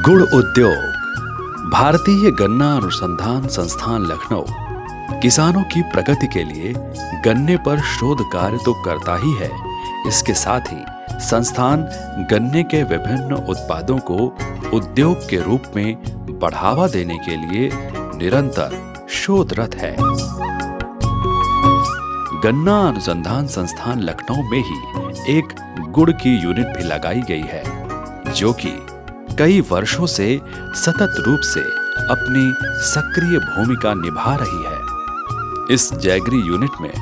गुड़ उद्योग। भारतीय गन्ना अनुसंधान संस्थान लखनऊ किसानों की प्रगति के लिए गन्ने पर शोध कार्य तो करता ही है, इसके साथ ही संस्थान गन्ने के विभिन्न उत्पादों को उद्योग के रूप में बढ़ावा देने के लिए निरंतर शोधरत है। गन्ना अनुसंधान संस्थान लखनऊ में ही एक गुड़ की यूनिट भी लगाई गई है, जो कि कई वर्षों से सतत रूप से अपनी सक्रिय भूमिका निभा रही है। इस जैगरी यूनिट में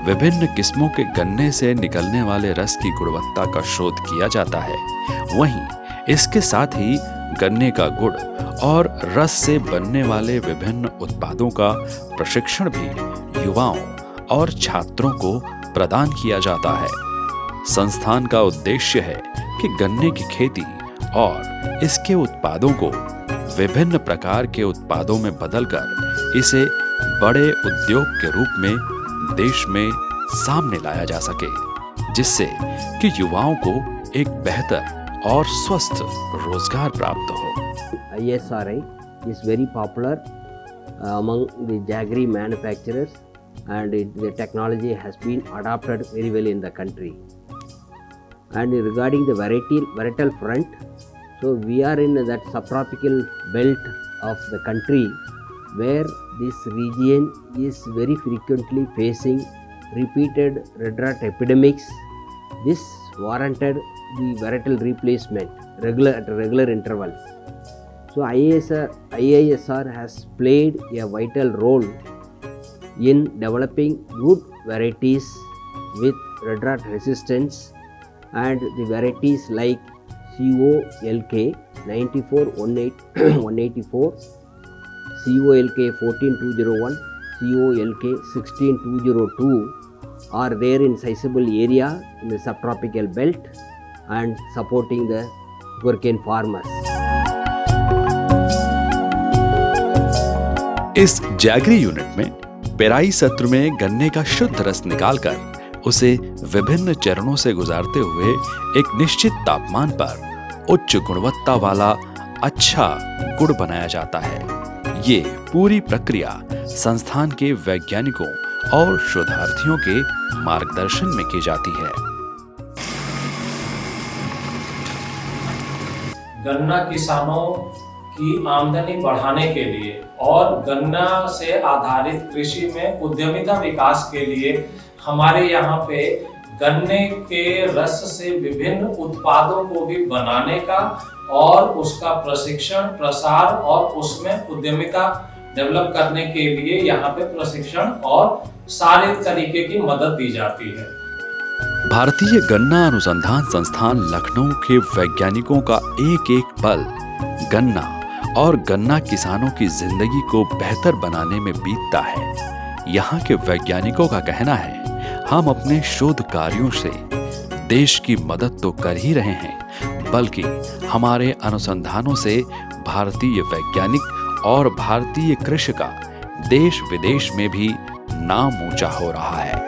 विभिन्न किस्मों के गन्ने से निकलने वाले रस की गुणवत्ता का शोध किया जाता है। वहीं इसके साथ ही गन्ने का गुड़ और रस से बनने वाले विभिन्न उत्पादों का प्रशिक्षण भी युवाओं और छात्रों को प्रदान किया जाता है। संस्थान का उद्देश्य है कि गन्ने की खेती और इसके उत्पादों को विभिन्न प्रकार के उत्पादों में बदलकर इसे बड़े उद्योग के रूप में देश में सामने लाया जा सके, जिससे कि युवाओं को एक बेहतर और स्वस्थ रोजगार प्राप्त हो। ISRI is very popular among the jaggery manufacturers, and the technology has been adopted very well in the country. And regarding the varietal front, so we are in that subtropical belt of the country where this region is very frequently facing repeated red rot epidemics. This warranted the varietal replacement at regular intervals. So IISR has played a vital role in developing good varieties with red rot resistance, and the varieties like COLK 94-184, COLK 14201, COLK 16202 are there in sizable area in the subtropical belt and supporting the sugarcane farmers. इस jaggery unit में पेराई सत्र में गन्ने का शुद्ध रस निकालकर उसे विभिन्न चरणों से गुजारते हुए एक निश्चित तापमान पर उच्च गुणवत्ता वाला अच्छा गुड़ बनाया जाता है। ये पूरी प्रक्रिया संस्थान के वैज्ञानिकों और शोधार्थियों के मार्गदर्शन में की जाती है। गन्ना किसानों की आमदनी बढ़ाने के लिए और गन्ना से आधारित कृषि में उद्यमिता विकास के लिए हमारे यहाँ पे गन्ने के रस से विभिन्न उत्पादों को भी बनाने का और उसका प्रशिक्षण प्रसार और उसमें उद्यमिता डेवलप करने के लिए यहाँ पे प्रशिक्षण और सारे तरीके की मदद दी जाती है। भारतीय गन्ना अनुसंधान संस्थान लखनऊ के वैज्ञानिकों का एक एक पल गन्ना और गन्ना किसानों की जिंदगी को बेहतर बनाने में बीतता है। यहाँ के वैज्ञानिकों का कहना है, हम अपने शोध कार्यों से देश की मदद तो कर ही रहे हैं, बल्कि हमारे अनुसंधानों से भारतीय वैज्ञानिक और भारतीय कृषि का देश विदेश में भी नाम ऊंचा हो रहा है।